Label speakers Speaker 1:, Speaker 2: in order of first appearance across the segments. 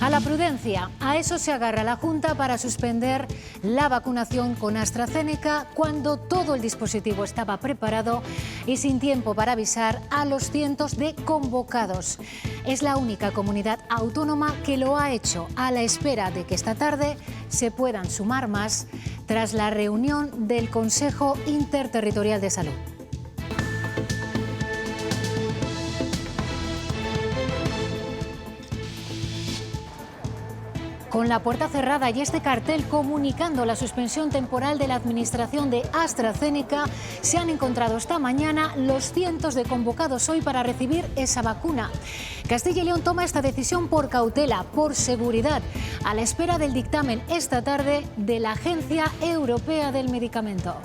Speaker 1: A la prudencia, a eso se agarra la Junta para suspender la vacunación con AstraZeneca cuando todo el dispositivo estaba preparado y sin tiempo para avisar a los cientos de convocados. Es la única comunidad autónoma que lo ha hecho a la espera de que esta tarde se puedan sumar más tras la reunión del Consejo Interterritorial de Salud. Con la puerta cerrada y este cartel comunicando la suspensión temporal de la administración de AstraZeneca, se han encontrado esta mañana los cientos de convocados hoy para recibir esa vacuna. Castilla y León toma esta decisión por cautela, por seguridad, a la espera del dictamen esta tarde de la Agencia Europea del Medicamento.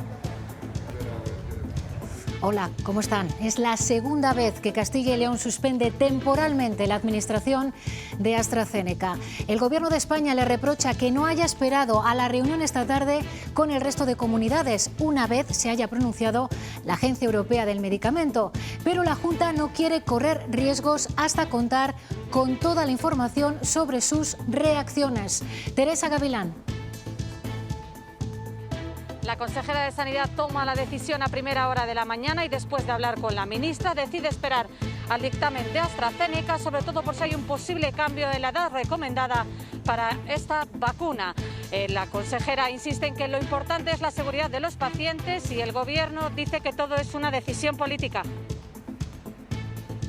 Speaker 1: Hola, ¿cómo están? Es la segunda vez que Castilla y León suspende temporalmente la administración de AstraZeneca. El Gobierno de España le reprocha que no haya esperado a la reunión esta tarde con el resto de comunidades, una vez se haya pronunciado la Agencia Europea del Medicamento. Pero la Junta no quiere correr riesgos hasta contar con toda la información sobre sus reacciones. Teresa Gavilán.
Speaker 2: La consejera de Sanidad toma la decisión a primera hora de la mañana y después de hablar con la ministra decide esperar al dictamen de AstraZeneca, sobre todo por si hay un posible cambio en la edad recomendada para esta vacuna. La consejera insiste en que lo importante es la seguridad de los pacientes y el Gobierno dice que todo es una decisión política.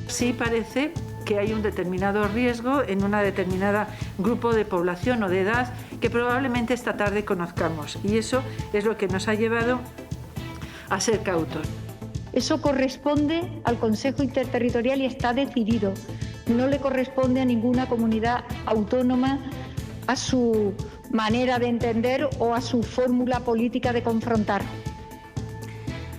Speaker 3: Sí parece que hay un determinado riesgo en una determinada grupo de población o de edad que probablemente esta tarde conozcamos, y eso es lo que nos ha llevado a ser cautos.
Speaker 4: Eso corresponde al Consejo Interterritorial y está decidido. No le corresponde a ninguna comunidad autónoma a su manera de entender o a su fórmula política de confrontar.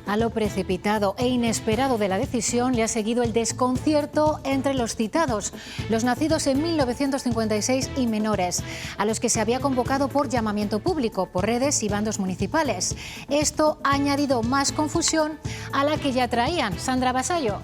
Speaker 1: A lo precipitado e inesperado de la decisión le ha seguido el desconcierto entre los citados, los nacidos en 1956 y menores, a los que se había convocado por llamamiento público, por redes y bandos municipales. Esto ha añadido más confusión a la que ya traían. Sandra Basallo.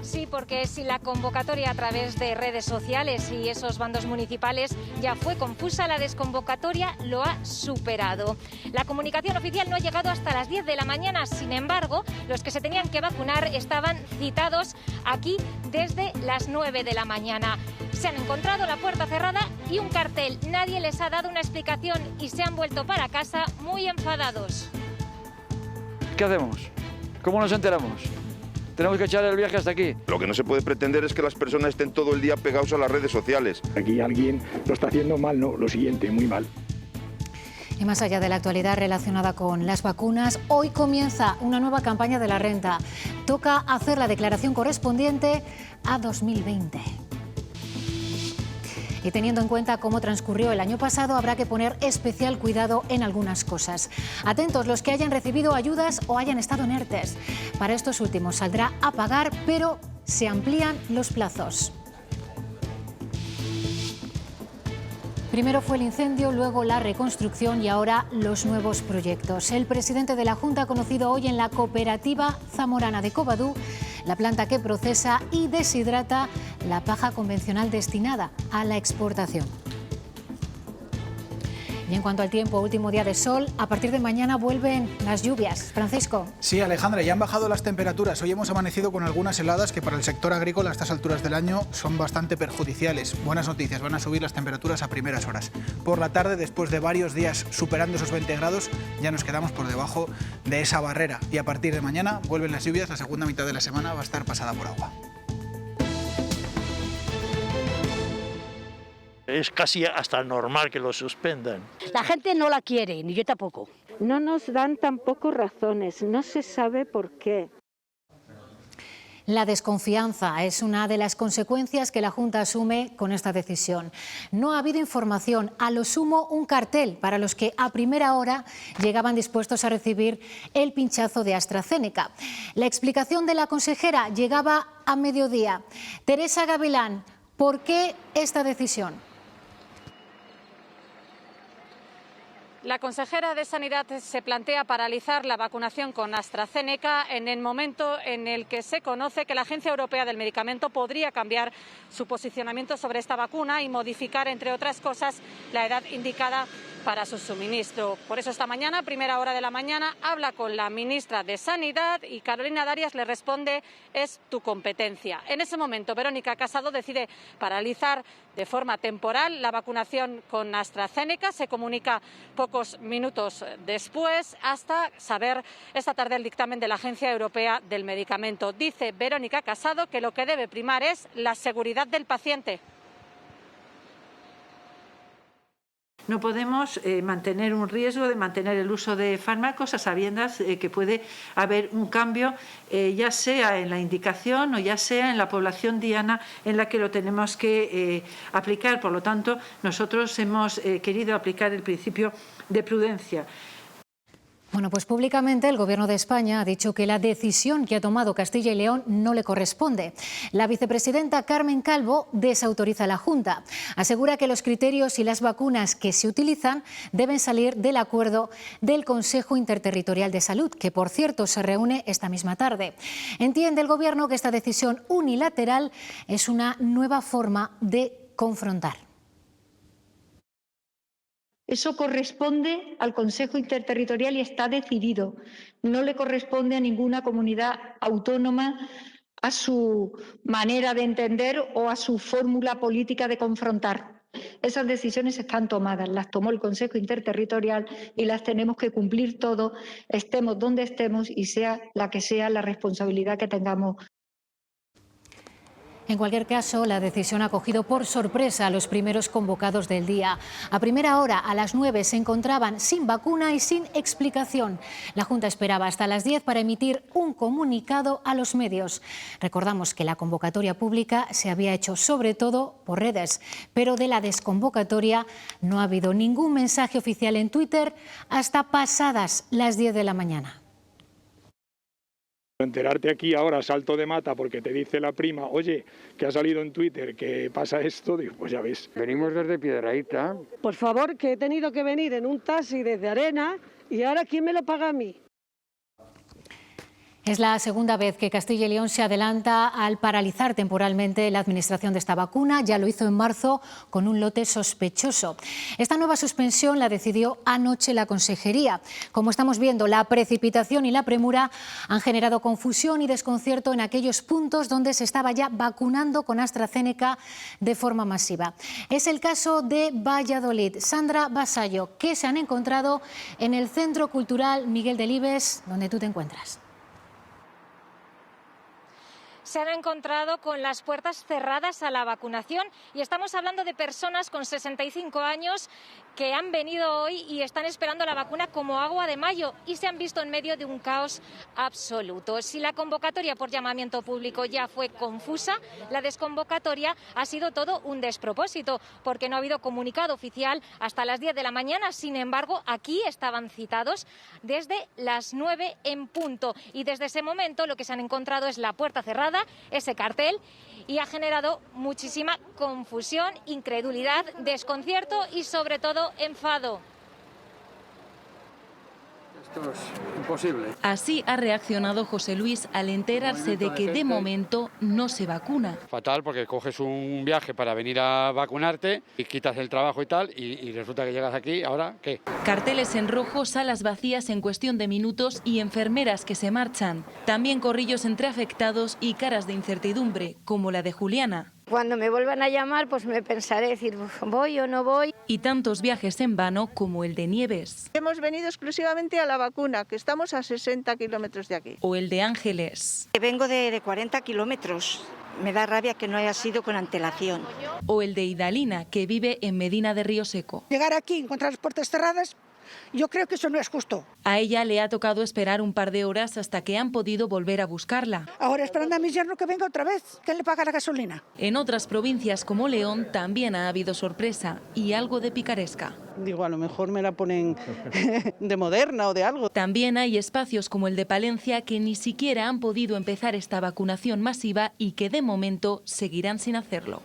Speaker 5: Sí, porque si la convocatoria a través de redes sociales y esos bandos municipales ya fue confusa, la desconvocatoria lo ha superado. La comunicación oficial no ha llegado hasta las 10 de la mañana, sin embargo, los que se tenían que vacunar estaban citados aquí desde las 9 de la mañana. Se han encontrado la puerta cerrada y un cartel. Nadie les ha dado una explicación y se han vuelto para casa muy enfadados.
Speaker 6: ¿Qué hacemos? ¿Cómo nos enteramos? Tenemos que echar el viaje hasta aquí.
Speaker 7: Lo que no se puede pretender es que las personas estén todo el día pegados a las redes sociales.
Speaker 8: Aquí alguien lo está haciendo mal, no, lo siguiente, muy mal.
Speaker 1: Y más allá de la actualidad relacionada con las vacunas, hoy comienza una nueva campaña de la renta. Toca hacer la declaración correspondiente a 2020. Y teniendo en cuenta cómo transcurrió el año pasado, habrá que poner especial cuidado en algunas cosas. Atentos los que hayan recibido ayudas o hayan estado en ERTEs. Para estos últimos saldrá a pagar, pero se amplían los plazos. Primero fue el incendio, luego la reconstrucción y ahora los nuevos proyectos. El presidente de la Junta ha conocido hoy en la cooperativa zamorana de Covadú la planta que procesa y deshidrata la paja convencional destinada a la exportación. Y en cuanto al tiempo, último día de sol, a partir de mañana vuelven las lluvias. Francisco.
Speaker 9: Sí, Alejandra, ya han bajado las temperaturas. Hoy hemos amanecido con algunas heladas que para el sector agrícola a estas alturas del año son bastante perjudiciales. Buenas noticias, van a subir las temperaturas a primeras horas. Por la tarde, después de varios días superando esos 20 grados, ya nos quedamos por debajo de esa barrera. Y a partir de mañana vuelven las lluvias, la segunda mitad de la semana va a estar pasada por agua.
Speaker 10: Es casi hasta normal que lo suspendan.
Speaker 11: La gente no la quiere, ni yo tampoco.
Speaker 12: No nos dan tampoco razones, no se sabe por qué.
Speaker 1: La desconfianza es una de las consecuencias que la Junta asume con esta decisión. No ha habido información, a lo sumo un cartel para los que a primera hora llegaban dispuestos a recibir el pinchazo de AstraZeneca. La explicación de la consejera llegaba a mediodía. Teresa Gavilán, ¿por qué esta decisión?
Speaker 2: La consejera de Sanidad se plantea paralizar la vacunación con AstraZeneca en el momento en el que se conoce que la Agencia Europea del Medicamento podría cambiar su posicionamiento sobre esta vacuna y modificar, entre otras cosas, la edad indicada para su suministro. Por eso esta mañana, a primera hora de la mañana, habla con la ministra de Sanidad y Carolina Darias le responde: es tu competencia. En ese momento, Verónica Casado decide paralizar de forma temporal la vacunación con AstraZeneca. Se comunica pocos minutos después, hasta saber esta tarde el dictamen de la Agencia Europea del Medicamento. Dice Verónica Casado que lo que debe primar es la seguridad del paciente.
Speaker 3: No podemos mantener un riesgo de mantener el uso de fármacos a sabiendas que puede haber un cambio, ya sea en la indicación o ya sea en la población diana en la que lo tenemos que aplicar. Por lo tanto, nosotros hemos querido aplicar el principio de prudencia.
Speaker 1: Bueno, pues públicamente el Gobierno de España ha dicho que la decisión que ha tomado Castilla y León no le corresponde. La vicepresidenta Carmen Calvo desautoriza a la Junta. Asegura que los criterios y las vacunas que se utilizan deben salir del acuerdo del Consejo Interterritorial de Salud, que por cierto se reúne esta misma tarde. Entiende el Gobierno que esta decisión unilateral es una nueva forma de confrontar.
Speaker 4: Eso corresponde al Consejo Interterritorial y está decidido. No le corresponde a ninguna comunidad autónoma a su manera de entender o a su fórmula política de confrontar. Esas decisiones están tomadas, las tomó el Consejo Interterritorial y las tenemos que cumplir todos, estemos donde estemos y sea la responsabilidad que tengamos.
Speaker 1: En cualquier caso, la decisión ha cogido por sorpresa a los primeros convocados del día. A primera hora, a las 9, se encontraban sin vacuna y sin explicación. La Junta esperaba hasta las 10 para emitir un comunicado a los medios. Recordamos que la convocatoria pública se había hecho sobre todo por redes, pero de la desconvocatoria no ha habido ningún mensaje oficial en Twitter hasta pasadas las 10 de la mañana.
Speaker 8: Enterarte aquí ahora, salto de mata, porque te dice la prima, oye, que ha salido en Twitter, que pasa esto, digo, pues ya ves.
Speaker 13: Venimos desde Piedrahíta.
Speaker 14: Por favor, que he tenido que venir en un taxi desde Arena y ahora ¿quién me lo paga a mí?
Speaker 1: Es la segunda vez que Castilla y León se adelanta al paralizar temporalmente la administración de esta vacuna. Ya lo hizo en marzo con un lote sospechoso. Esta nueva suspensión la decidió anoche la Consejería. Como estamos viendo, la precipitación y la premura han generado confusión y desconcierto en aquellos puntos donde se estaba ya vacunando con AstraZeneca de forma masiva. Es el caso de Valladolid. Sandra Basallo, ¿qué se han encontrado en el Centro Cultural Miguel Delibes, donde tú te encuentras?
Speaker 5: Se han encontrado con las puertas cerradas a la vacunación y estamos hablando de personas con 65 años que han venido hoy y están esperando la vacuna como agua de mayo y se han visto en medio de un caos absoluto. Si la convocatoria por llamamiento público ya fue confusa, la desconvocatoria ha sido todo un despropósito porque no ha habido comunicado oficial hasta las 10 de la mañana. Sin embargo, aquí estaban citados desde las 9 en punto y desde ese momento lo que se han encontrado es la puerta cerrada, ese cartel, y ha generado muchísima confusión, incredulidad, desconcierto y sobre todo enfado.
Speaker 6: Esto es imposible.
Speaker 15: Así ha reaccionado José Luis al enterarse de que de momento no se vacuna.
Speaker 6: Fatal, porque coges un viaje para venir a vacunarte y quitas el trabajo y tal, y resulta que llegas aquí, ¿ahora qué?
Speaker 15: Carteles en rojo, salas vacías en cuestión de minutos y enfermeras que se marchan. También corrillos entre afectados y caras de incertidumbre, como la de Juliana.
Speaker 11: Cuando me vuelvan a llamar, pues me pensaré, decir, ¿voy o no voy?
Speaker 15: Y tantos viajes en vano como el de Nieves.
Speaker 16: Hemos venido exclusivamente a la vacuna, que estamos a 60 kilómetros de aquí.
Speaker 15: O el de Ángeles.
Speaker 17: Vengo de 40 kilómetros. Me da rabia que no haya sido con antelación.
Speaker 15: O el de Idalina, que vive en Medina de Río Seco.
Speaker 18: Llegar aquí y encontrar las puertas cerradas, yo creo que eso no es justo.
Speaker 15: A ella le ha tocado esperar un par de horas hasta que han podido volver a buscarla.
Speaker 18: Ahora esperando a mi yerno que venga otra vez, que le paga la gasolina.
Speaker 15: En otras provincias como León también ha habido sorpresa y algo de picaresca.
Speaker 19: Digo, a lo mejor me la ponen de Moderna o de algo.
Speaker 15: También hay espacios como el de Palencia que ni siquiera han podido empezar esta vacunación masiva y que de momento seguirán sin hacerlo.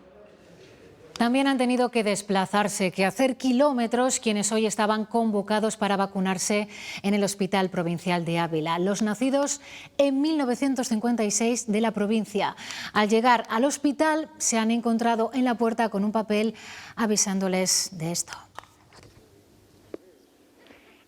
Speaker 1: También han tenido que desplazarse, que hacer kilómetros quienes hoy estaban convocados para vacunarse en el Hospital Provincial de Ávila, los nacidos en 1956 de la provincia. Al llegar al hospital se han encontrado en la puerta con un papel avisándoles de esto.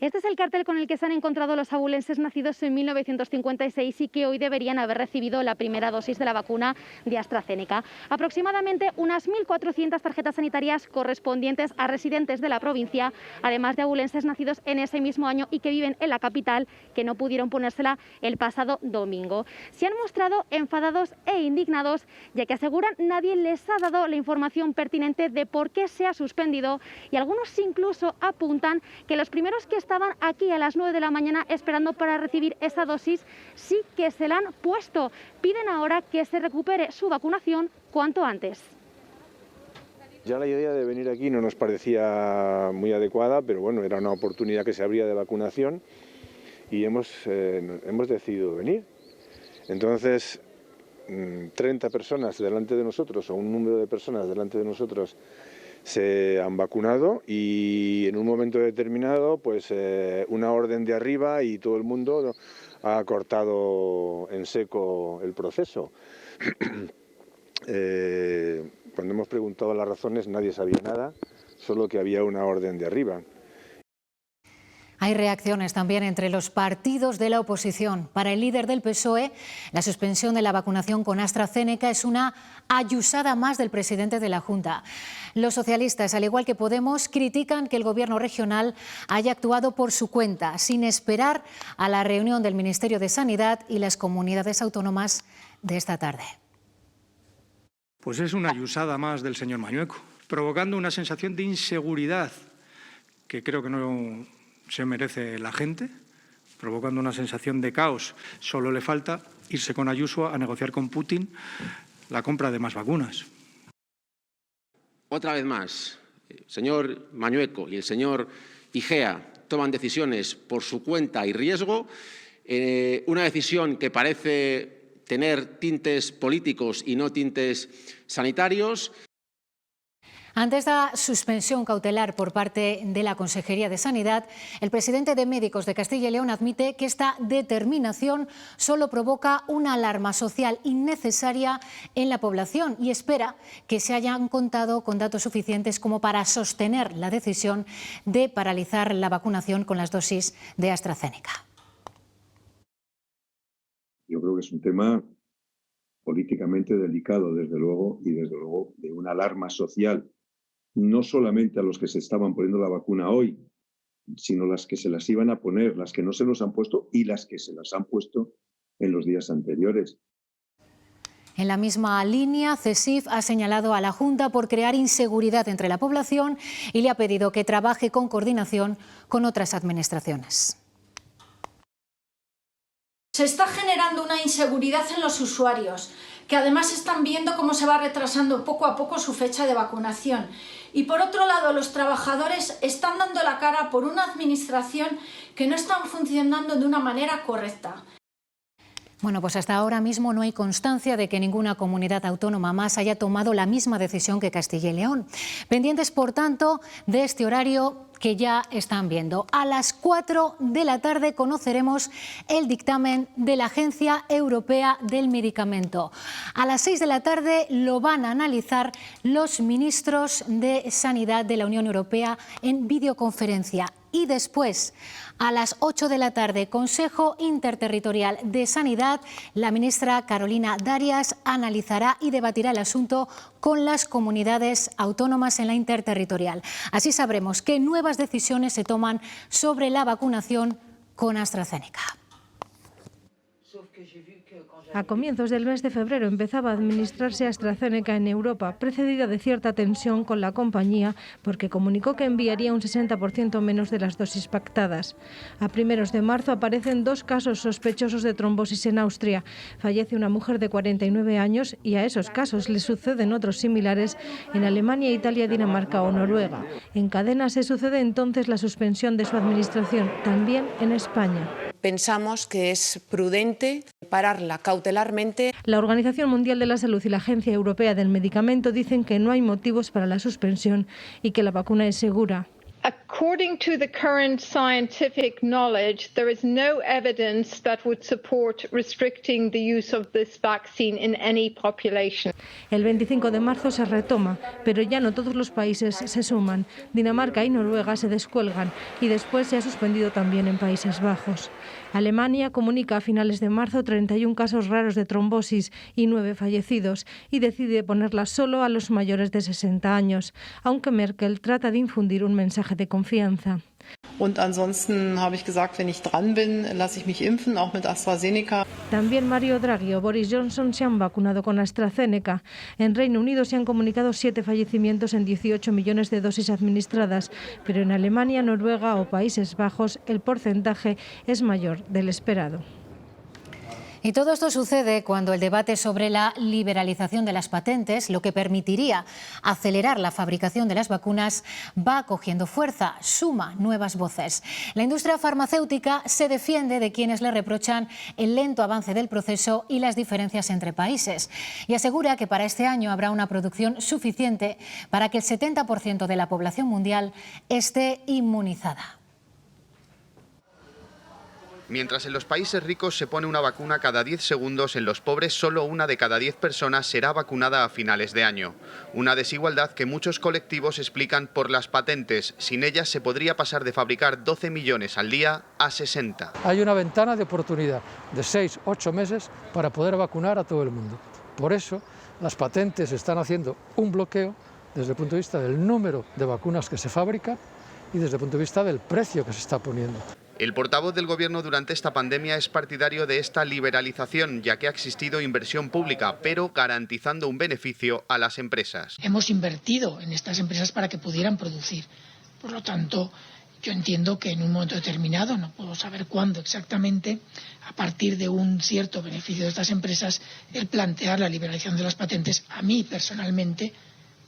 Speaker 20: Este es el cartel con el que se han encontrado los abulenses nacidos en 1956 y que hoy deberían haber recibido la primera dosis de la vacuna de AstraZeneca. Aproximadamente unas 1.400 tarjetas sanitarias correspondientes a residentes de la provincia, además de abulenses nacidos en ese mismo año y que viven en la capital, que no pudieron ponérsela el pasado domingo. Se han mostrado enfadados e indignados, ya que aseguran nadie les ha dado la información pertinente de por qué se ha suspendido, y algunos incluso apuntan que los primeros que estaban aquí a las 9 de la mañana esperando para recibir esa dosis sí que se la han puesto. Piden ahora que se recupere su vacunación cuanto antes.
Speaker 8: Ya la idea de venir aquí no nos parecía muy adecuada, pero bueno, era una oportunidad que se abría de vacunación y hemos decidido venir. Entonces, 30 personas delante de nosotros, o un número de personas delante de nosotros, se han vacunado, y en un momento determinado pues una orden de arriba y todo el mundo ha cortado en seco el proceso. Cuando hemos preguntado las razones nadie sabía nada, solo que había una orden de arriba.
Speaker 1: Hay reacciones también entre los partidos de la oposición. Para el líder del PSOE, la suspensión de la vacunación con AstraZeneca es una ayusada más del presidente de la Junta. Los socialistas, al igual que Podemos, critican que el Gobierno regional haya actuado por su cuenta, sin esperar a la reunión del Ministerio de Sanidad y las comunidades autónomas de esta tarde.
Speaker 21: Pues es una ayusada más del señor Mañueco, provocando una sensación de inseguridad que creo que no se merece la gente, provocando una sensación de caos. Solo le falta irse con Ayuso a negociar con Putin la compra de más vacunas.
Speaker 22: Otra vez más, el señor Mañueco y el señor Igea toman decisiones por su cuenta y riesgo, una decisión que parece tener tintes políticos y no tintes sanitarios.
Speaker 1: Ante esta suspensión cautelar por parte de la Consejería de Sanidad, el presidente de Médicos de Castilla y León admite que esta determinación solo provoca una alarma social innecesaria en la población y espera que se hayan contado con datos suficientes como para sostener la decisión de paralizar la vacunación con las dosis de AstraZeneca.
Speaker 23: Yo creo que es un tema políticamente delicado, desde luego, y desde luego de una alarma social, no solamente a los que se estaban poniendo la vacuna hoy, sino las que se las iban a poner, las que no se los han puesto y las que se las han puesto en los días anteriores.
Speaker 1: En la misma línea, CESIF ha señalado a la Junta por crear inseguridad entre la población y le ha pedido que trabaje con coordinación con otras administraciones.
Speaker 24: Se está generando una inseguridad en los usuarios, que además están viendo cómo se va retrasando poco a poco su fecha de vacunación. Y por otro lado, los trabajadores están dando la cara por una administración que no está funcionando de una manera correcta.
Speaker 1: Bueno, pues hasta ahora mismo no hay constancia de que ninguna comunidad autónoma más haya tomado la misma decisión que Castilla y León. Pendientes, por tanto, de este horario que ya están viendo. A las 4 de la tarde conoceremos el dictamen de la Agencia Europea del Medicamento. A las 6 de la tarde lo van a analizar los ministros de Sanidad de la Unión Europea en videoconferencia. Y después, a las 8 de la tarde, Consejo Interterritorial de Sanidad, la ministra Carolina Darias analizará y debatirá el asunto con las comunidades autónomas en la interterritorial. Así sabremos qué nuevas decisiones se toman sobre la vacunación con AstraZeneca.
Speaker 25: A comienzos del mes de febrero empezaba a administrarse AstraZeneca en Europa, precedida de cierta tensión con la compañía porque comunicó que enviaría un 60% menos de las dosis pactadas. A primeros de marzo aparecen 2 casos sospechosos de trombosis en Austria. Fallece una mujer de 49 años y a esos casos le suceden otros similares en Alemania, Italia, Dinamarca o Noruega. En cadena se sucede entonces la suspensión de su administración, también en España.
Speaker 26: Pensamos que es prudente
Speaker 2: pararla cautelarmente.
Speaker 25: La Organización Mundial de la Salud y la Agencia Europea del Medicamento dicen que no hay motivos para la suspensión y que la vacuna es segura.
Speaker 7: According to the current scientific knowledge, there is no evidence that would support restricting the use of this vaccine in any population.
Speaker 25: El 25 de marzo se retoma, pero ya no todos los países se suman. Dinamarca y Noruega se descuelgan y después se ha suspendido también en Países Bajos. Alemania comunica a finales de marzo 31 casos raros de trombosis y 9 fallecidos y decide ponerla solo a los mayores de 60 años, aunque Merkel trata de infundir un mensaje de confianza.
Speaker 2: Und ansonsten habe ich gesagt, wenn ich dran bin, lasse ich mich impfen, auch mit AstraZeneca.
Speaker 25: También Mario Draghi o Boris Johnson se han vacunado con AstraZeneca. En Reino Unido se han comunicado 7 fallecimientos en 18 millones de dosis administradas, pero en Alemania, Noruega o Países Bajos el porcentaje es mayor del esperado.
Speaker 1: Y todo esto sucede cuando el debate sobre la liberalización de las patentes, lo que permitiría acelerar la fabricación de las vacunas, va cogiendo fuerza, suma nuevas voces. La industria farmacéutica se defiende de quienes le reprochan el lento avance del proceso y las diferencias entre países y asegura que para este año habrá una producción suficiente para que el 70% de la población mundial esté inmunizada.
Speaker 9: Mientras en los países ricos se pone una vacuna cada 10 segundos, en los pobres solo una de cada 10 personas será vacunada a finales de año. Una desigualdad que muchos colectivos explican por las patentes. Sin ellas se podría pasar de fabricar 12 millones al día a 60.
Speaker 10: Hay una ventana de oportunidad de 6-8 meses para poder vacunar a todo el mundo. Por eso las patentes están haciendo un bloqueo desde el punto de vista del número de vacunas que se fabrican y desde el punto de vista del precio que se está poniendo.
Speaker 9: El portavoz del Gobierno durante esta pandemia es partidario de esta liberalización, ya que ha existido inversión pública, pero garantizando un beneficio a las empresas.
Speaker 12: Hemos invertido en estas empresas para que pudieran producir. Por lo tanto, yo entiendo que en un momento determinado, no puedo saber cuándo exactamente, a partir de un cierto beneficio de estas empresas, el plantear la liberalización de las patentes, a mí personalmente,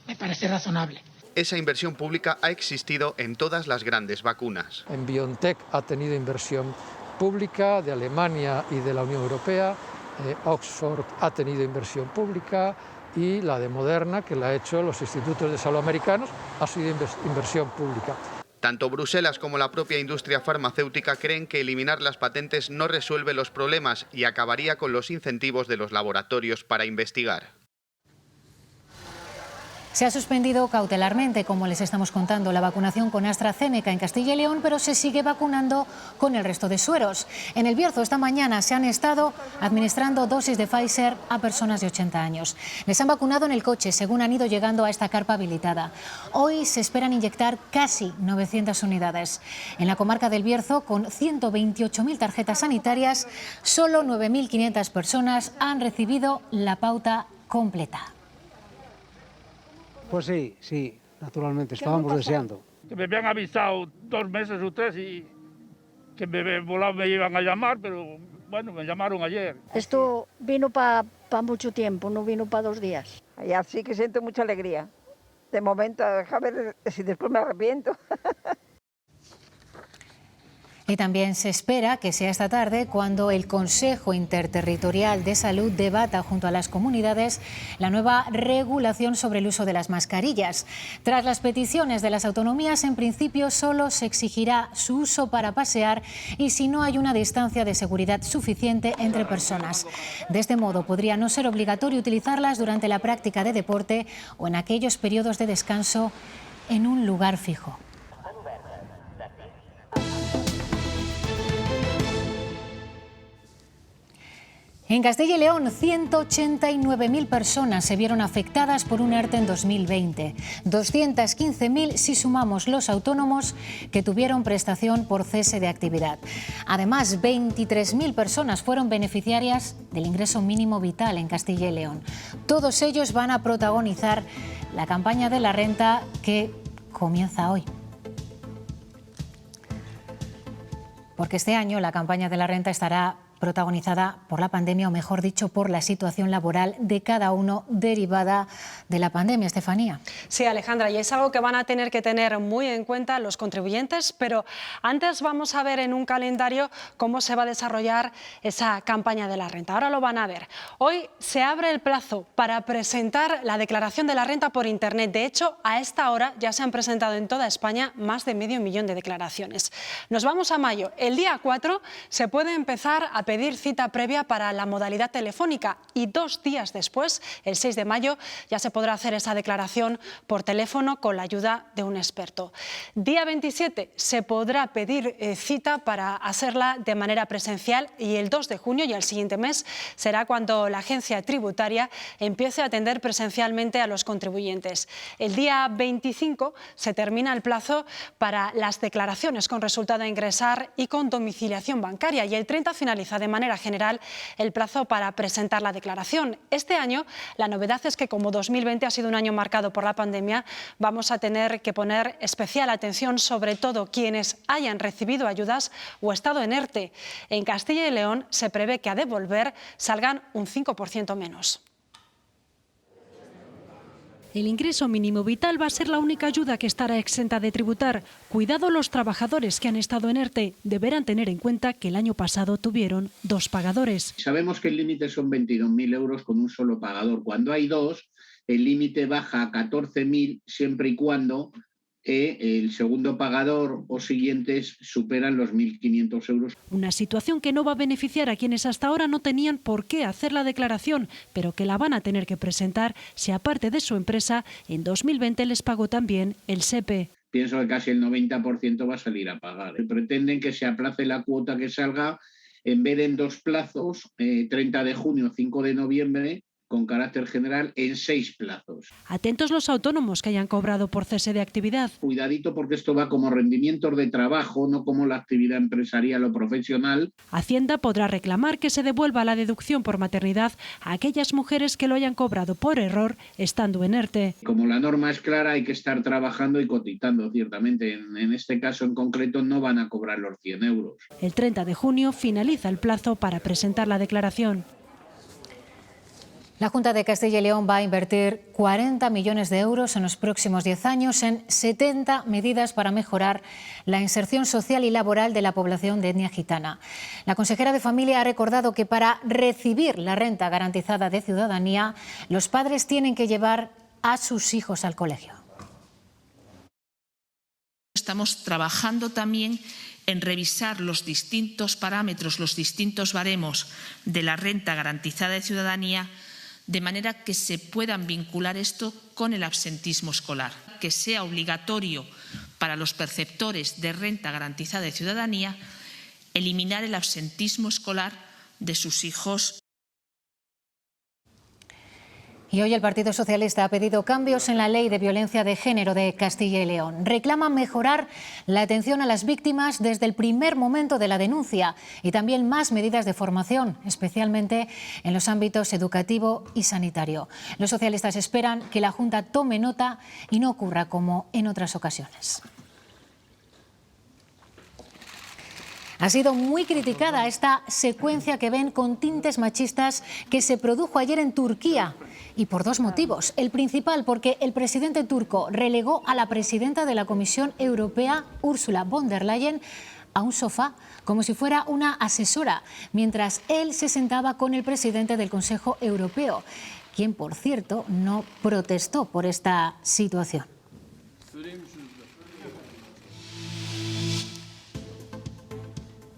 Speaker 12: me parece razonable.
Speaker 9: Esa inversión pública ha existido en todas las grandes vacunas.
Speaker 10: En BioNTech ha tenido inversión pública de Alemania y de la Unión Europea, Oxford ha tenido inversión pública y la de Moderna, que la han hecho los institutos de salud americanos, ha sido inversión pública.
Speaker 9: Tanto Bruselas como la propia industria farmacéutica creen que eliminar las patentes no resuelve los problemas y acabaría con los incentivos de los laboratorios para investigar.
Speaker 1: Se ha suspendido cautelarmente, como les estamos contando, la vacunación con AstraZeneca en Castilla y León, pero se sigue vacunando con el resto de sueros. En El Bierzo esta mañana se han estado administrando dosis de Pfizer a personas de 80 años. Les han vacunado en el coche, según han ido llegando a esta carpa habilitada. Hoy se esperan inyectar casi 900 unidades. En la comarca del Bierzo, con 128.000 tarjetas sanitarias, solo 9.500 personas han recibido la pauta completa.
Speaker 26: Pues sí, naturalmente, estábamos deseando.
Speaker 27: Que me habían avisado 2 meses o 3 y que me iban a llamar, pero bueno, me llamaron ayer.
Speaker 11: Esto vino para mucho tiempo, no vino para 2 días.
Speaker 28: Y así que siento mucha alegría. De momento, a ver si después me arrepiento.
Speaker 1: Y también se espera que sea esta tarde cuando el Consejo Interterritorial de Salud debata junto a las comunidades la nueva regulación sobre el uso de las mascarillas. Tras las peticiones de las autonomías, en principio solo se exigirá su uso para pasear y si no hay una distancia de seguridad suficiente entre personas. De este modo podría no ser obligatorio utilizarlas durante la práctica de deporte o en aquellos periodos de descanso en un lugar fijo. En Castilla y León, 189.000 personas se vieron afectadas por un ERTE en 2020. 215.000 si sumamos los autónomos que tuvieron prestación por cese de actividad. Además, 23.000 personas fueron beneficiarias del ingreso mínimo vital en Castilla y León. Todos ellos van a protagonizar la campaña de la renta que comienza hoy. Porque este año la campaña de la renta estará protagonizada por la pandemia, o mejor dicho, por la situación laboral de cada uno derivada de la pandemia. Estefanía.
Speaker 3: Sí, Alejandra, y es algo que van a tener que tener muy en cuenta los contribuyentes, pero antes vamos a ver en un calendario cómo se va a desarrollar esa campaña de la renta. Ahora lo van a ver. Hoy se abre el plazo para presentar la declaración de la renta por Internet. De hecho, a esta hora ya se han presentado en toda España más de 500.000 de declaraciones. Nos vamos a mayo. El día 4 se puede empezar a pedir cita previa para la modalidad telefónica y 2 días después, el 6 de mayo, ya se podrá hacer esa declaración por teléfono con la ayuda de un experto. Día 27 se podrá pedir cita para hacerla de manera presencial y el 2 de junio y el siguiente mes será cuando la agencia tributaria empiece a atender presencialmente a los contribuyentes. El día 25 se termina el plazo para las declaraciones con resultado a ingresar y con domiciliación bancaria y el 30 finaliza de manera general el plazo para presentar la declaración. Este año la novedad es que como 2020 ha sido un año marcado por la pandemia, vamos a tener que poner especial atención sobre todo quienes hayan recibido ayudas o estado en ERTE. En Castilla y León se prevé que a devolver salgan un 5% menos.
Speaker 25: El ingreso mínimo vital va a ser la única ayuda que estará exenta de tributar. Cuidado, los trabajadores que han estado en ERTE deberán tener en cuenta que el año pasado tuvieron 2 pagadores.
Speaker 4: Sabemos que el límite son 22.000 euros con un solo pagador. Cuando hay 2, el límite baja a 14.000 siempre y cuando el segundo pagador o siguientes superan los 1.500 euros.
Speaker 25: Una situación que no va a beneficiar a quienes hasta ahora no tenían por qué hacer la declaración, pero que la van a tener que presentar si aparte de su empresa en 2020 les pagó también el SEPE.
Speaker 4: Pienso que casi el 90% va a salir a pagar. Pretenden que se aplace la cuota que salga en vez de en 2 plazos, 30 de junio, 5 de noviembre, con carácter general en 6 plazos.
Speaker 25: Atentos los autónomos que hayan cobrado por cese de actividad.
Speaker 4: Cuidadito porque esto va como rendimientos de trabajo, no como la actividad empresarial o profesional.
Speaker 25: Hacienda podrá reclamar que se devuelva la deducción por maternidad a aquellas mujeres que lo hayan cobrado por error estando en ERTE.
Speaker 4: Como la norma es clara, hay que estar trabajando y cotizando, ciertamente. En este caso en concreto no van a cobrar los 100 euros.
Speaker 25: El 30 de junio finaliza el plazo para presentar la declaración.
Speaker 1: La Junta de Castilla y León va a invertir 40 millones de euros en los próximos 10 años en 70 medidas para mejorar la inserción social y laboral de la población de etnia gitana. La consejera de Familia ha recordado que para recibir la renta garantizada de ciudadanía, los padres tienen que llevar a sus hijos al colegio.
Speaker 5: Estamos trabajando también en revisar los distintos parámetros, los distintos baremos de la renta garantizada de ciudadanía, de manera que se puedan vincular esto con el absentismo escolar, que sea obligatorio para los perceptores de renta garantizada de ciudadanía eliminar el absentismo escolar de sus hijos.
Speaker 1: Y hoy el Partido Socialista ha pedido cambios en la Ley de Violencia de Género de Castilla y León. Reclama mejorar la atención a las víctimas desde el primer momento de la denuncia y también más medidas de formación, especialmente en los ámbitos educativo y sanitario. Los socialistas esperan que la Junta tome nota y no ocurra como en otras ocasiones. Ha sido muy criticada esta secuencia que ven con tintes machistas que se produjo ayer en Turquía y por 2 motivos. El principal porque el presidente turco relegó a la presidenta de la Comisión Europea, Ursula von der Leyen, a un sofá como si fuera una asesora, mientras él se sentaba con el presidente del Consejo Europeo, quien, por cierto, no protestó por esta situación.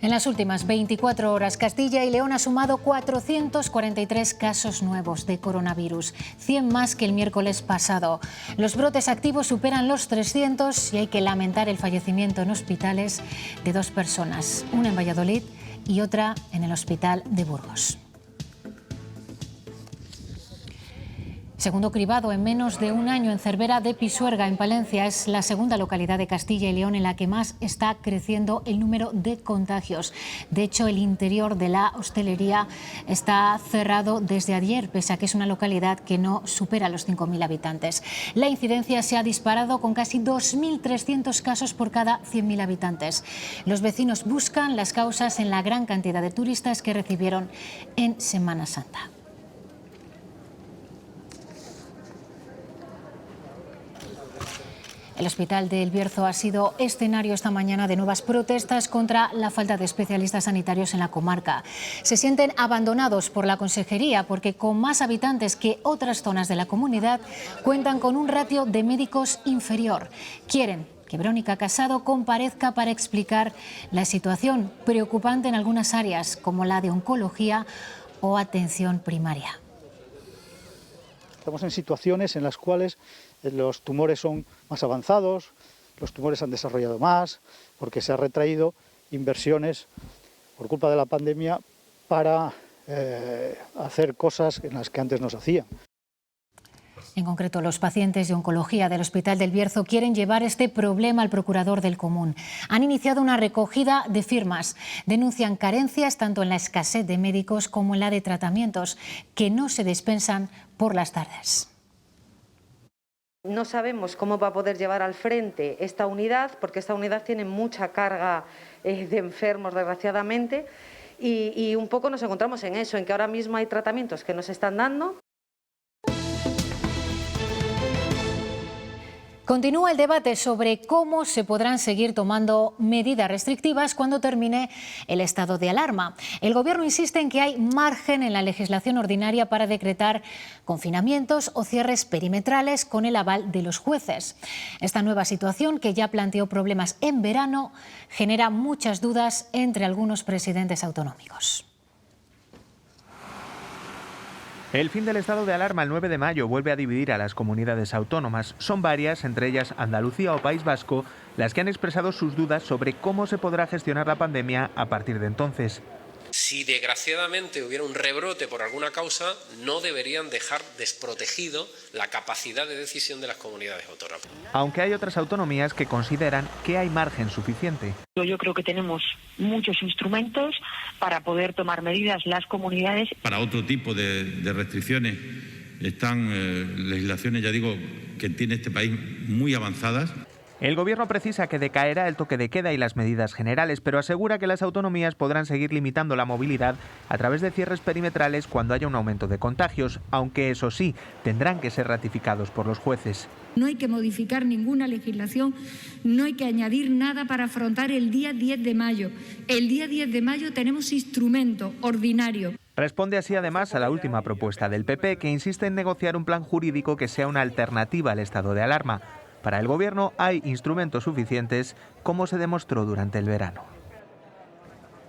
Speaker 1: En las últimas 24 horas, Castilla y León ha sumado 443 casos nuevos de coronavirus, 100 más que el miércoles pasado. Los brotes activos superan los 300 y hay que lamentar el fallecimiento en hospitales de 2 personas, una en Valladolid y otra en el hospital de Burgos. Segundo cribado en menos de un año en Cervera de Pisuerga, en Palencia. Es la segunda localidad de Castilla y León en la que más está creciendo el número de contagios. De hecho, el interior de la hostelería está cerrado desde ayer, pese a que es una localidad que no supera los 5.000 habitantes. La incidencia se ha disparado con casi 2.300 casos por cada 100.000 habitantes. Los vecinos buscan las causas en la gran cantidad de turistas que recibieron en Semana Santa. El Hospital del Bierzo ha sido escenario esta mañana de nuevas protestas contra la falta de especialistas sanitarios en la comarca. Se sienten abandonados por la consejería porque, con más habitantes que otras zonas de la comunidad, cuentan con un ratio de médicos inferior. Quieren que Verónica Casado comparezca para explicar la situación preocupante en algunas áreas, como la de oncología o atención primaria.
Speaker 6: Estamos en situaciones en las cuales los tumores son más avanzados, los tumores han desarrollado más, porque se han retraído inversiones por culpa de la pandemia para hacer cosas en las que antes no se hacían.
Speaker 1: En concreto, los pacientes de oncología del Hospital del Bierzo quieren llevar este problema al procurador del Común. Han iniciado una recogida de firmas. Denuncian carencias tanto en la escasez de médicos como en la de tratamientos, que no se dispensan por las tardes.
Speaker 13: No sabemos cómo va a poder llevar al frente esta unidad, porque esta unidad tiene mucha carga de enfermos, desgraciadamente, y un poco nos encontramos en eso, en que ahora mismo hay tratamientos que nos están dando.
Speaker 1: Continúa el debate sobre cómo se podrán seguir tomando medidas restrictivas cuando termine el estado de alarma. El Gobierno insiste en que hay margen en la legislación ordinaria para decretar confinamientos o cierres perimetrales con el aval de los jueces. Esta nueva situación, que ya planteó problemas en verano, genera muchas dudas entre algunos presidentes autonómicos.
Speaker 14: El fin del estado de alarma el 9 de mayo vuelve a dividir a las comunidades autónomas. Son varias, entre ellas Andalucía o País Vasco, las que han expresado sus dudas sobre cómo se podrá gestionar la pandemia a partir de entonces.
Speaker 15: Si desgraciadamente hubiera un rebrote por alguna causa, no deberían dejar desprotegido la capacidad de decisión de las comunidades autónomas.
Speaker 14: Aunque hay otras autonomías que consideran que hay margen suficiente.
Speaker 16: Yo creo que tenemos muchos instrumentos para poder tomar medidas las comunidades.
Speaker 17: Para otro tipo de restricciones están legislaciones, ya digo, que tiene este país muy avanzadas.
Speaker 14: El Gobierno precisa que decaerá el toque de queda y las medidas generales, pero asegura que las autonomías podrán seguir limitando la movilidad a través de cierres perimetrales cuando haya un aumento de contagios, aunque eso sí, tendrán que ser ratificados por los jueces.
Speaker 18: No hay que modificar ninguna legislación, no hay que añadir nada para afrontar el día 10 de mayo. El día 10 de mayo tenemos instrumento ordinario.
Speaker 14: Responde así además a la última propuesta del PP, que insiste en negociar un plan jurídico que sea una alternativa al estado de alarma. Para el Gobierno hay instrumentos suficientes, como se demostró durante el verano.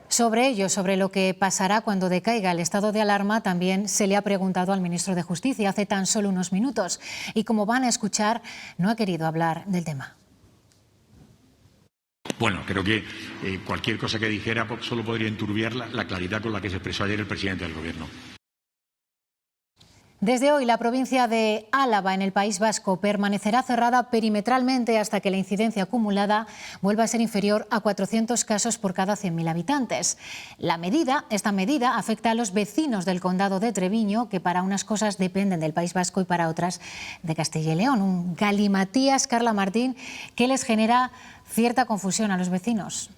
Speaker 1: Sobre ello, sobre lo que pasará cuando decaiga el estado de alarma, también se le ha preguntado al ministro de Justicia hace tan solo unos minutos. Y como van a escuchar, no ha querido hablar del tema.
Speaker 19: Bueno, creo que cualquier cosa que dijera solo podría enturbiar la claridad con la que se expresó ayer el presidente del Gobierno.
Speaker 1: Desde hoy, la provincia de Álava, en el País Vasco, permanecerá cerrada perimetralmente hasta que la incidencia acumulada vuelva a ser inferior a 400 casos por cada 100.000 habitantes. Esta medida afecta a los vecinos del condado de Treviño, que para unas cosas dependen del País Vasco y para otras de Castilla y León. Un galimatías, Carla Martín, que les genera cierta confusión a los vecinos.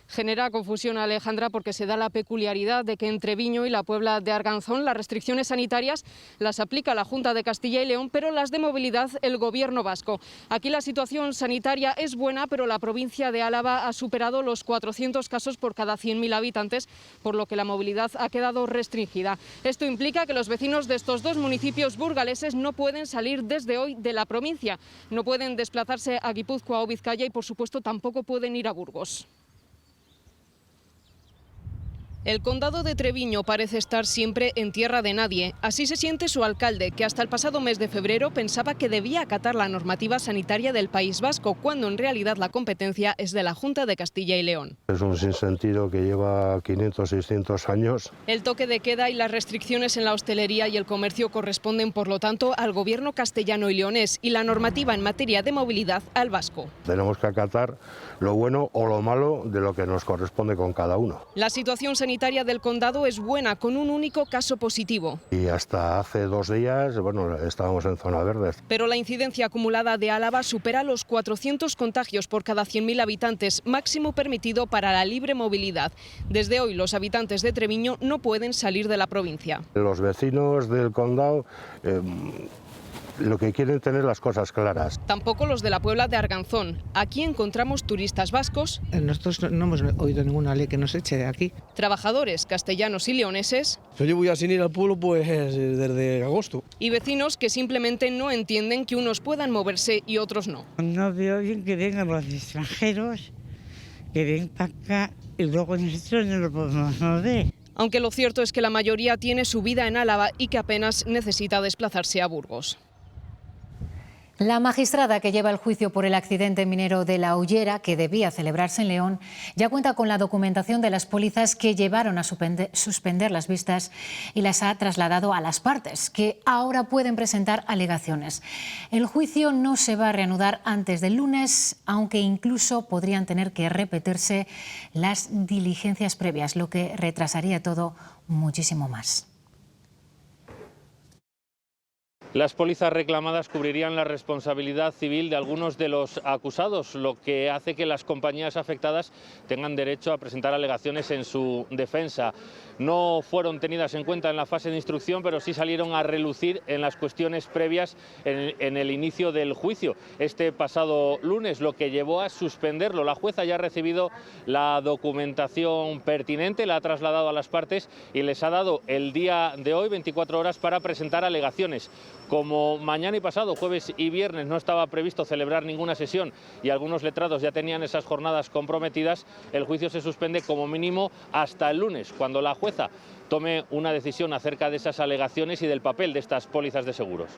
Speaker 29: Genera confusión, Alejandra, porque se da la peculiaridad de que en Treviño y la Puebla de Arganzón las restricciones sanitarias las aplica la Junta de Castilla y León, pero las de movilidad el Gobierno vasco. Aquí la situación sanitaria es buena, pero la provincia de Álava ha superado los 400 casos por cada 100.000 habitantes, por lo que la movilidad ha quedado restringida. Esto implica que los vecinos de estos dos municipios burgaleses no pueden salir desde hoy de la provincia. No pueden desplazarse a Guipúzcoa o Vizcaya y, por supuesto, tampoco pueden ir a Burgos. El condado de Treviño parece estar siempre en tierra de nadie. Así se siente su alcalde, que hasta el pasado mes de febrero pensaba que debía acatar la normativa sanitaria del País Vasco, cuando en realidad la competencia es de la Junta de Castilla y León.
Speaker 2: Es un sinsentido que lleva 500, 600 años.
Speaker 29: El toque de queda y las restricciones en la hostelería y el comercio corresponden, por lo tanto, al gobierno castellano y leonés, y la normativa en materia de movilidad al vasco.
Speaker 2: Tenemos que acatar lo bueno o lo malo de lo que nos corresponde con cada uno.
Speaker 29: La situación sanitaria del condado es buena, con un único caso positivo.
Speaker 2: Y hasta hace 2 días, bueno, estábamos en zona verde.
Speaker 29: Pero la incidencia acumulada de Álava supera los 400 contagios por cada 100.000 habitantes, máximo permitido para la libre movilidad. Desde hoy, los habitantes de Treviño no pueden salir de la provincia.
Speaker 2: Los vecinos del condado lo que quieren tener las cosas claras.
Speaker 29: Tampoco los de la Puebla de Arganzón. Aquí encontramos turistas vascos.
Speaker 26: Nosotros no hemos oído ninguna ley que nos eche de aquí.
Speaker 29: Trabajadores castellanos y leoneses.
Speaker 7: Yo llevo ya sin ir al pueblo pues desde agosto.
Speaker 29: Y vecinos que simplemente no entienden que unos puedan moverse y otros no.
Speaker 8: No veo bien que vengan los extranjeros, que vengan para acá y luego nosotros no lo podemos mover.
Speaker 29: Aunque lo cierto es que la mayoría tiene su vida en Álava y que apenas necesita desplazarse a Burgos.
Speaker 1: La magistrada que lleva el juicio por el accidente minero de La Ullera, que debía celebrarse en León, ya cuenta con la documentación de las pólizas que llevaron a suspender las vistas y las ha trasladado a las partes, que ahora pueden presentar alegaciones. El juicio no se va a reanudar antes del lunes, aunque incluso podrían tener que repetirse las diligencias previas, lo que retrasaría todo muchísimo más.
Speaker 12: Las pólizas reclamadas cubrirían la responsabilidad civil de algunos de los acusados, lo que hace que las compañías afectadas tengan derecho a presentar alegaciones en su defensa. No fueron tenidas en cuenta en la fase de instrucción, pero sí salieron a relucir en las cuestiones previas en el inicio del juicio este pasado lunes, lo que llevó a suspenderlo. La jueza ya ha recibido la documentación pertinente, la ha trasladado a las partes y les ha dado el día de hoy 24 horas para presentar alegaciones. Como mañana y pasado, jueves y viernes, no estaba previsto celebrar ninguna sesión y algunos letrados ya tenían esas jornadas comprometidas, el juicio se suspende como mínimo hasta el lunes, cuando la jueza tome una decisión acerca de esas alegaciones y del papel de estas pólizas de seguros.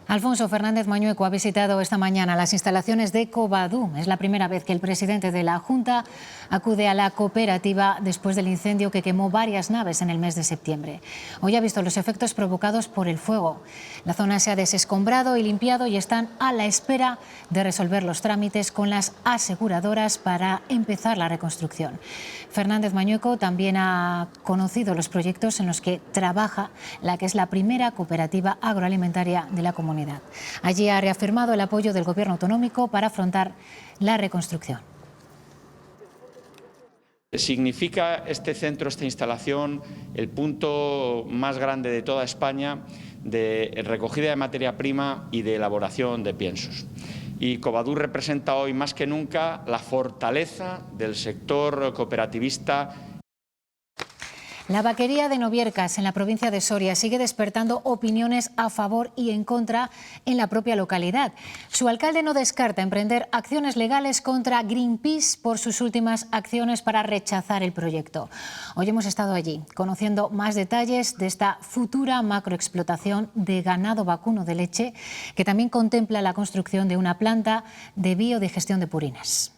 Speaker 1: Alfonso Fernández Mañueco ha visitado esta mañana las instalaciones de Covadú. Es la primera vez que el presidente de la Junta acude a la cooperativa después del incendio que quemó varias naves en el mes de septiembre. Hoy ha visto los efectos provocados por el fuego. La zona se ha desescombrado y limpiado y están a la espera de resolver los trámites con las aseguradoras para empezar la reconstrucción. Fernández Mañueco también ha conocido los proyectos en los que trabaja la que es la primera cooperativa agroalimentaria de la comunidad. Allí ha reafirmado el apoyo del Gobierno autonómico para afrontar la reconstrucción.
Speaker 20: Significa este centro, esta instalación, el punto más grande de toda España de recogida de materia prima y de elaboración de piensos. Y Covadú representa hoy más que nunca la fortaleza del sector cooperativista.
Speaker 1: La vaquería de Noviercas, en la provincia de Soria, sigue despertando opiniones a favor y en contra en la propia localidad. Su alcalde no descarta emprender acciones legales contra Greenpeace por sus últimas acciones para rechazar el proyecto. Hoy hemos estado allí, conociendo más detalles de esta futura macroexplotación de ganado vacuno de leche, que también contempla la construcción de una planta de biodigestión de purines.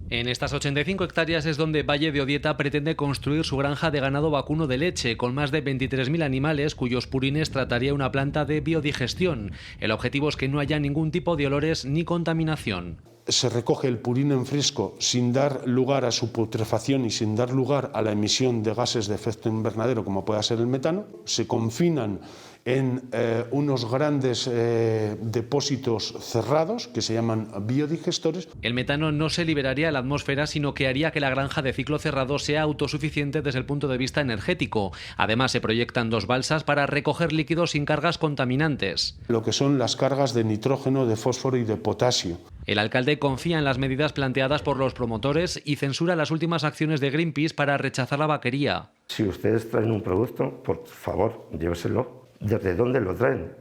Speaker 21: En estas 85 hectáreas es donde Valle de Odieta pretende construir su granja de ganado vacuno de leche, con más de 23.000 animales cuyos purines trataría una planta de biodigestión. El objetivo es que no haya ningún tipo de olores ni contaminación.
Speaker 22: Se recoge el purín en fresco sin dar lugar a su putrefacción y sin dar lugar a la emisión de gases de efecto invernadero como pueda ser el metano. Se confinan en unos grandes depósitos cerrados que se llaman biodigestores.
Speaker 21: El metano no se liberaría a la atmósfera, sino que haría que la granja de ciclo cerrado sea autosuficiente desde el punto de vista energético. Además, se proyectan 2 balsas para recoger líquidos sin cargas contaminantes.
Speaker 22: Lo que son las cargas de nitrógeno, de fósforo y de potasio.
Speaker 21: El alcalde confía en las medidas planteadas por los promotores y censura las últimas acciones de Greenpeace para rechazar la vaquería.
Speaker 3: Si ustedes traen un producto, por favor, lléveselo. ¿Desde dónde lo traen?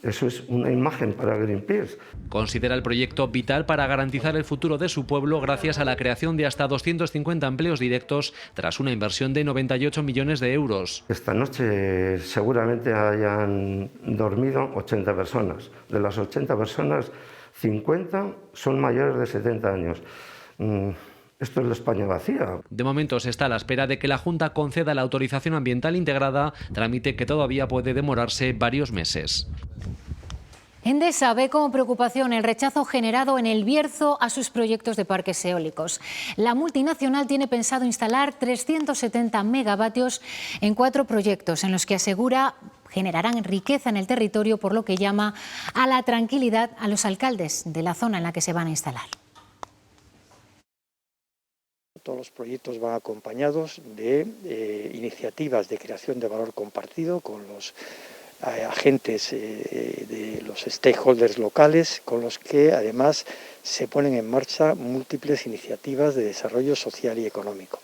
Speaker 3: Eso es una imagen para Greenpeace.
Speaker 21: Considera el proyecto vital para garantizar el futuro de su pueblo gracias a la creación de hasta 250 empleos directos tras una inversión de 98 millones de euros.
Speaker 3: Esta noche seguramente hayan dormido 80 personas. De las 80 personas, 50 son mayores de 70 años. Esto es la España vacía.
Speaker 21: De momento se está a la espera de que la Junta conceda la autorización ambiental integrada, trámite que todavía puede demorarse varios meses.
Speaker 1: Endesa ve con preocupación el rechazo generado en El Bierzo a sus proyectos de parques eólicos. La multinacional tiene pensado instalar 370 megavatios en 4 proyectos en los que asegura generarán riqueza en el territorio, por lo que llama a la tranquilidad a los alcaldes de la zona en la que se van a instalar.
Speaker 4: Todos los proyectos van acompañados de iniciativas de creación de valor compartido con los agentes de los stakeholders locales, con los que además se ponen en marcha múltiples iniciativas de desarrollo social y económico.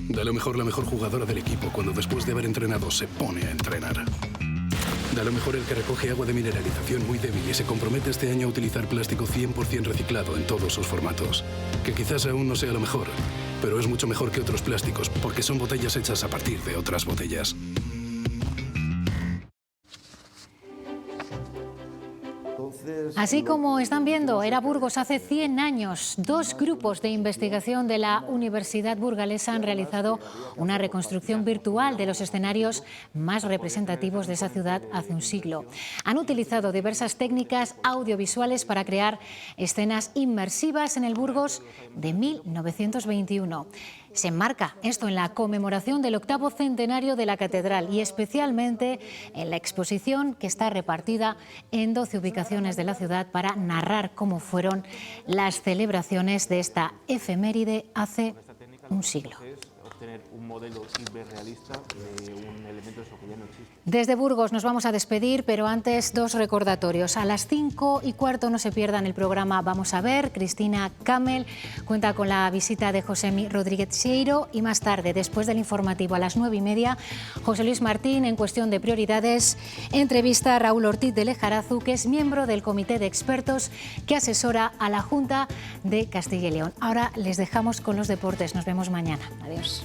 Speaker 9: Da lo mejor la mejor jugadora del equipo cuando después de haber entrenado se pone a entrenar. Da lo mejor el que recoge agua de mineralización muy débil y se compromete este año a utilizar plástico 100% reciclado en todos sus formatos. Que quizás aún no sea lo mejor, pero es mucho mejor que otros plásticos porque son botellas hechas a partir de otras botellas.
Speaker 1: Así como están viendo, era Burgos hace 100 años. 2 grupos de investigación de la Universidad Burgalesa han realizado una reconstrucción virtual de los escenarios más representativos de esa ciudad hace un siglo. Han utilizado diversas técnicas audiovisuales para crear escenas inmersivas en el Burgos de 1921. Se enmarca esto en la conmemoración del 8º centenario de la catedral y especialmente en la exposición que está repartida en 12 ubicaciones de la ciudad para narrar cómo fueron las celebraciones de esta efeméride hace un siglo.
Speaker 10: Un modelo hiperrealista de un elemento que ya no existe.
Speaker 1: Desde Burgos nos vamos a despedir, pero antes 2 recordatorios. A las 5:15 no se pierdan el programa Vamos a ver. Cristina Camel cuenta con la visita de Josemi Rodríguez Sieiro y más tarde, después del informativo a las 9:30, José Luis Martín en Cuestión de Prioridades entrevista a Raúl Ortiz de Lejarazu, que es miembro del comité de expertos que asesora a la Junta de Castilla y León. Ahora les dejamos con los deportes. Nos vemos mañana. Adiós.